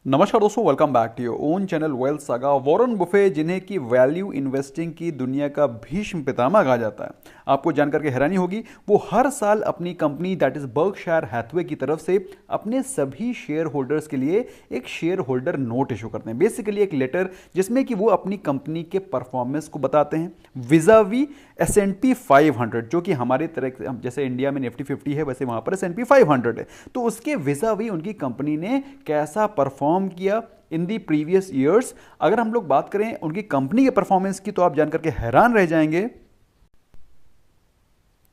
नमस्कार दोस्तों, welcome back to your own channel Wealth Saga. Warren Buffett, जिन्हें की वैल्यू इन्वेस्टिंग की दुनिया का भीष्म पितामह कहा जाता है, आपको जानकर के हैरानी होगी, वो हर साल अपनी company that is Berkshire Hathaway की तरफ से अपने सभी शेयर होल्डर्स के लिए एक शेयर होल्डर नोट इशू करते हैं। बेसिकली एक लेटर जिसमें कि वो अपनी कंपनी के परफॉर्मेंस को बताते हैं विजावी S&P 500, जो कि हमारे तरह जैसे इंडिया में निफ्टी 50 है, वैसे वहां पर S&P 500 है। तो उसके विजावी उनकी कंपनी ने कैसा परफॉर्म किया इन दी प्रीवियस ईयर्स। अगर हम लोग बात करें उनकी कंपनी के परफॉर्मेंस की, तो आप जानकर के हैरान रह जाएंगे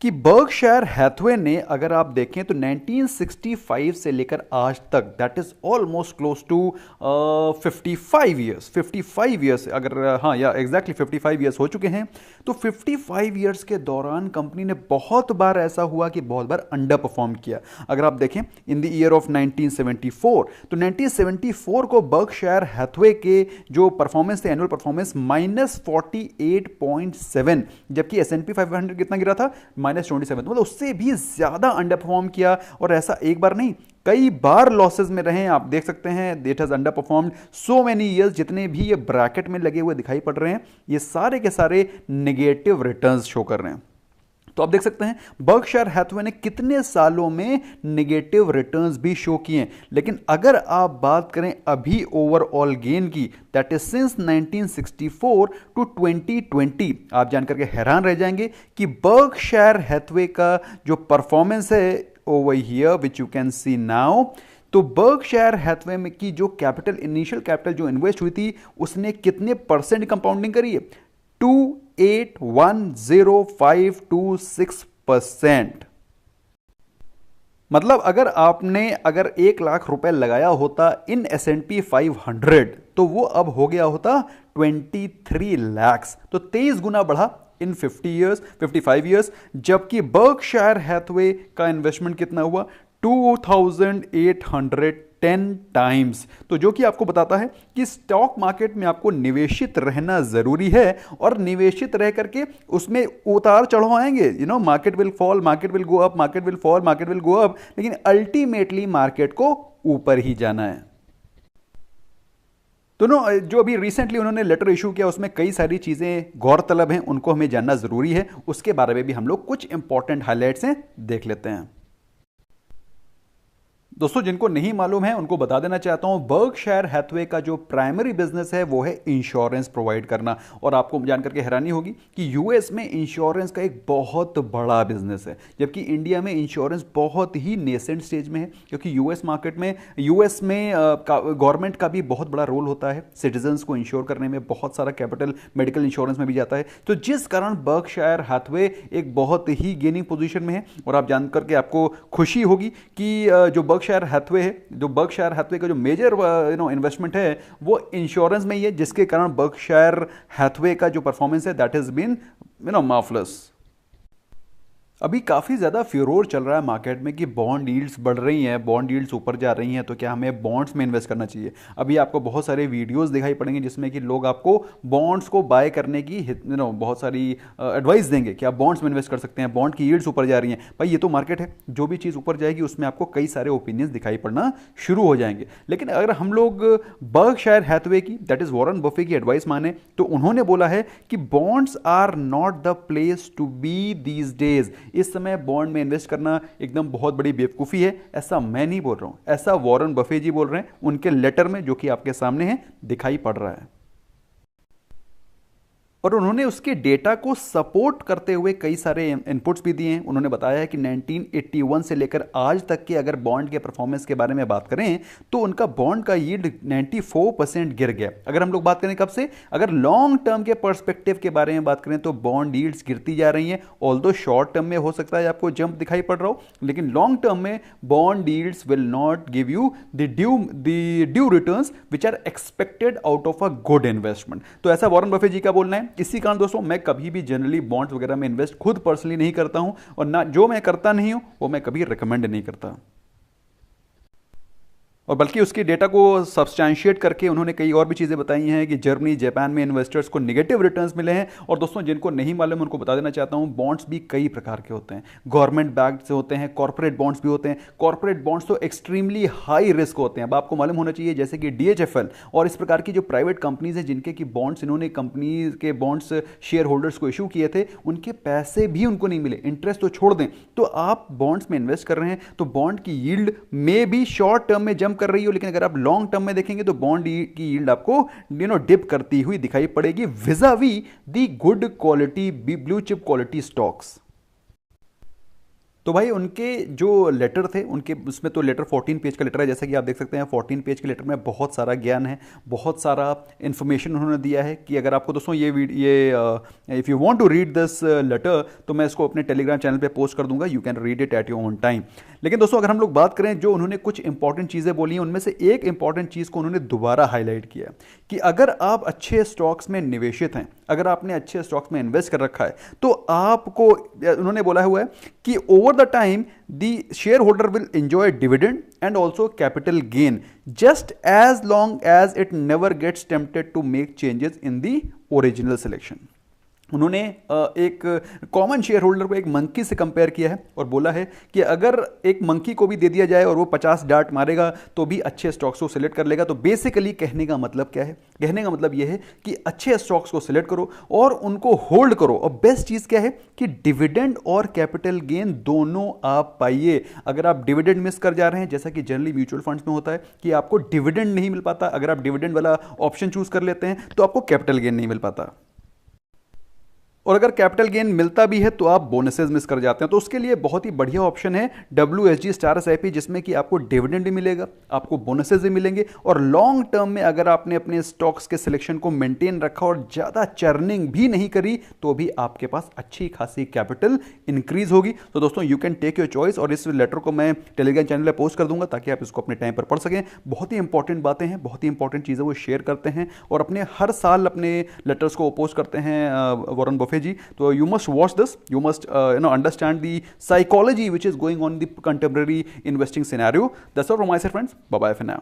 कि बर्कशायर हैथवे ने, अगर आप देखें तो 1965 से लेकर आज तक, that is almost close to 55 years, अगर हाँ या एग्जैक्टली 55 ईयर्स हो चुके हैं। तो 55 ईयर्स के दौरान कंपनी ने बहुत बार ऐसा हुआ कि बहुत बार अंडर परफॉर्म किया। अगर आप देखें इन द ईयर ऑफ 1974, तो 1974 को बर्कशायर हैथवे के जो परफॉर्मेंस थे, एनुअल परफॉर्मेंस -48.7, जबकि S&P 500 कितना गिरा था, -27, मतलब उससे भी ज्यादा अंडर परफॉर्म किया। और ऐसा एक बार नहीं, कई बार लॉसेस में रहे। आप देख सकते हैं it has under performed so many years. जितने भी ये ब्रैकेट में लगे हुए दिखाई पड़ रहे हैं, ये सारे के सारे नेगेटिव रिटर्न्स शो कर रहे हैं। तो आप देख सकते हैं बर्कशायर हैथवे ने कितने सालों में नेगेटिव रिटर्न्स भी शो किए। लेकिन अगर आप बात करें अभी ओवरऑल गेन की, दैट इज सिंस 1964 टू 2020, आप जानकर के हैरान रह जाएंगे कि बर्कशायर हैथवे का जो परफॉर्मेंस है over here which you can see now, तो बर्कशायर हैथवे में की जो कैपिटल, इनिशियल कैपिटल जो इन्वेस्ट हुई थी, उसने कितने परसेंट कंपाउंडिंग करी है? 2810526%। मतलब अगर 1 लाख रुपए लगाया होता इन S&P 500, तो वो अब हो गया होता 23 लैक्स। तो 23 गुना बढ़ा इन 55 ईयर्स। जबकि बर्कशायर हैथवे का इन्वेस्टमेंट कितना हुआ? 2810 टाइम्स। तो जो कि आपको बताता है कि स्टॉक मार्केट में आपको निवेशित रहना जरूरी है, और निवेशित रह करके उसमें उतार चढ़ाव आएंगे। Market will fall, market will go up, market will fall, market will go up, लेकिन अल्टीमेटली मार्केट को ऊपर ही जाना है। तो जो अभी रिसेंटली उन्होंने लेटर इशू किया, उसमें कई सारी चीजें गौरतलब हैं, उनको हमें जानना जरूरी है। उसके बारे में भी हम लोग कुछ इंपॉर्टेंट हाइलाइट्स हैं, देख लेते हैं। दोस्तों, जिनको नहीं मालूम है उनको बता देना चाहता हूं, बर्कशायर हैथवे का जो प्राइमरी बिजनेस है वो है इंश्योरेंस प्रोवाइड करना। और आपको जानकर के हैरानी होगी कि यूएस में इंश्योरेंस का एक बहुत बड़ा बिजनेस है, जबकि इंडिया में इंश्योरेंस बहुत ही नेसेंट स्टेज में है। क्योंकि यूएस में गवर्नमेंट का भी बहुत बड़ा रोल होता है, सिटीजन्स को इंश्योर करने में बहुत सारा कैपिटल मेडिकल इंश्योरेंस में भी जाता है। तो जिस कारण बर्कशायर हैथवे एक बहुत ही गेनिंग पोजीशन में है। और आप जानकर के आपको खुशी होगी कि जो बर्कशायर हैथवे का जो मेजर इन्वेस्टमेंट है वो इंश्योरेंस में ही है, जिसके कारण बर्कशायर हैथवे का जो परफॉर्मेंस है दैट हैज बीन मार्वलस। अभी काफ़ी ज़्यादा फ्यूरोर चल रहा है मार्केट में कि बॉन्ड यील्ड्स बढ़ रही हैं, बॉन्ड यील्ड्स ऊपर जा रही हैं, तो क्या हमें बॉन्ड्स में इन्वेस्ट करना चाहिए। अभी आपको बहुत सारे वीडियोस दिखाई पड़ेंगे जिसमें कि लोग आपको बॉन्ड्स को बाय करने की बहुत सारी एडवाइस देंगे कि आप बॉन्ड्स में इन्वेस्ट कर सकते हैं, बॉन्ड की यील्ड्स ऊपर जा रही हैं। भाई, ये तो मार्केट है, जो भी चीज़ ऊपर जाएगी उसमें आपको कई सारे ओपिनियंस दिखाई पड़ना शुरू हो जाएंगे। लेकिन अगर हम लोग बर्कशायर हैथवे की, दैट इज़ वॉरेन बफे की एडवाइस माने, तो उन्होंने बोला है कि bonds are not the place to be these days. इस समय बॉन्ड में इन्वेस्ट करना एकदम बहुत बड़ी बेवकूफ़ी है। ऐसा मैं नहीं बोल रहा हूं, ऐसा वॉरेन बफे जी बोल रहे हैं उनके लेटर में, जो कि आपके सामने है, दिखाई पड़ रहा है। और उन्होंने उसके डेटा को सपोर्ट करते हुए कई सारे इनपुट्स भी दिए हैं। उन्होंने बताया है कि 1981 से लेकर आज तक के अगर बॉन्ड के परफॉर्मेंस के बारे में बात करें, तो उनका बॉन्ड का यील्ड 94% गिर गया। अगर हम लोग बात करें कब से, अगर लॉन्ग टर्म के पर्सपेक्टिव के बारे में बात करें, तो बॉन्ड यील्ड्स गिरती जा रही हैं। ऑल्दो शॉर्ट टर्म में हो सकता है आपको जंप दिखाई पड़ रहा हो, लेकिन लॉन्ग टर्म में bond yields will not give you the due returns which are expected out of a good investment. तो ऐसा वॉरेन बफे जी का बोलना है। इसी कारण दोस्तों, मैं कभी भी जनरली बॉन्ड्स वगैरह में इन्वेस्ट खुद पर्सनली नहीं करता हूं, और ना जो मैं करता नहीं हूं वो मैं कभी रिकमेंड नहीं करता। और बल्कि उसकी डेटा को सब्सटैंशिएट करके उन्होंने कई और भी चीज़ें बताई हैं कि जर्मनी जापान में इन्वेस्टर्स को नेगेटिव रिटर्न्स मिले हैं। और दोस्तों जिनको नहीं मालूम उनको बता देना चाहता हूं, बॉन्ड्स भी कई प्रकार के होते हैं। गवर्नमेंट बैक्ड से होते हैं, कॉर्पोरेट बॉन्ड्स भी होते हैं। कॉर्पोरेट बॉन्ड्स तो एक्सट्रीमली हाई रिस्क होते हैं, अब आपको मालूम होना चाहिए, जैसे कि DHFL और इस प्रकार की जो प्राइवेट कंपनीज हैं जिनके की बॉन्ड्स इन्होंने कंपनी के बॉन्ड्स शेयर होल्डर्स को इशू किए थे, उनके पैसे भी उनको नहीं मिले, इंटरेस्ट तो छोड़ दें। तो आप बॉन्ड्स में इन्वेस्ट कर रहे हैं तो बॉन्ड की यील्ड में भी शॉर्ट टर्म में जंप कर रही हो, लेकिन अगर आप लॉन्ग टर्म में देखेंगे तो बॉन्ड की यील्ड आपको डिप करती हुई दिखाई पड़ेगी vis a vis the good quality blue chip quality stocks. तो भाई उनके जो लेटर थे, उनके उसमें तो लेटर 14 पेज का लेटर है, जैसा कि आप देख सकते हैं 14 पेज के लेटर में बहुत सारा ज्ञान है, बहुत सारा इन्फॉर्मेशन उन्होंने दिया है कि अगर आपको दोस्तों ये if you want to read this letter तो मैं इसको अपने टेलीग्राम चैनल पे पोस्ट कर दूंगा, you can read it at your own time. लेकिन दोस्तों अगर हम लोग बात करें, जो उन्होंने कुछ इंपॉर्टेंट चीज़ें बोली हैं उनमें से एक इंपॉर्टेंट चीज़ को उन्होंने दोबारा हाईलाइट किया कि अगर आप अच्छे स्टॉक्स में निवेशित हैं, अगर आपने अच्छे स्टॉक्स में इन्वेस्ट कर रखा है तो आपको, उन्होंने बोला हुआ है कि over the time the share holder will enjoy dividend and also capital gain just as long as it never gets tempted to make changes in the original selection. उन्होंने एक कॉमन शेयर होल्डर को एक monkey से compare किया है और बोला है कि अगर एक मंकी को भी दे दिया जाए और वो 50 डार्ट मारेगा तो भी अच्छे स्टॉक्स को सिलेक्ट कर लेगा। तो बेसिकली कहने का मतलब क्या है? कहने का मतलब ये है कि अच्छे स्टॉक्स को सिलेक्ट करो और उनको होल्ड करो। और बेस्ट चीज़ क्या है कि डिविडेंड और कैपिटल गेन दोनों आप पाइए। अगर आप डिविडेंड मिस कर जा रहे हैं, जैसा कि जनरली म्यूचुअल फंड्स में होता है कि आपको डिविडेंड नहीं मिल पाता, अगर आप डिविडेंड वाला ऑप्शन चूज कर लेते हैं तो आपको कैपिटल गेन नहीं मिल पाता। और अगर कैपिटल गेन मिलता भी है तो आप बोनसेस मिस कर जाते हैं। तो उसके लिए बहुत ही बढ़िया ऑप्शन है WSG स्टार SIP, जिसमें कि आपको डिविडेंड भी मिलेगा, आपको बोनसेस भी मिलेंगे और लॉन्ग टर्म में अगर आपने अपने स्टॉक्स के सिलेक्शन को मेंटेन रखा और ज़्यादा चर्निंग भी नहीं करी तो भी आपके पास अच्छी खासी कैपिटल इंक्रीज होगी। तो दोस्तों you can take your choice और इस लेटर को मैं टेलीग्राम चैनल पर पोस्ट कर दूंगा ताकि आप इसको अपने टाइम पर पढ़ सकें। बहुत ही इंपॉर्टेंट बातें हैं, बहुत ही इंपॉर्टेंट चीज़ें वो शेयर करते हैं और अपने हर साल अपने लेटर्स को पोस्ट करते हैं वॉरेन बफे जी। तो you must watch this, you must understand the psychology which is going on in the contemporary investing scenario. That's all from my side, friends. Bye bye for now.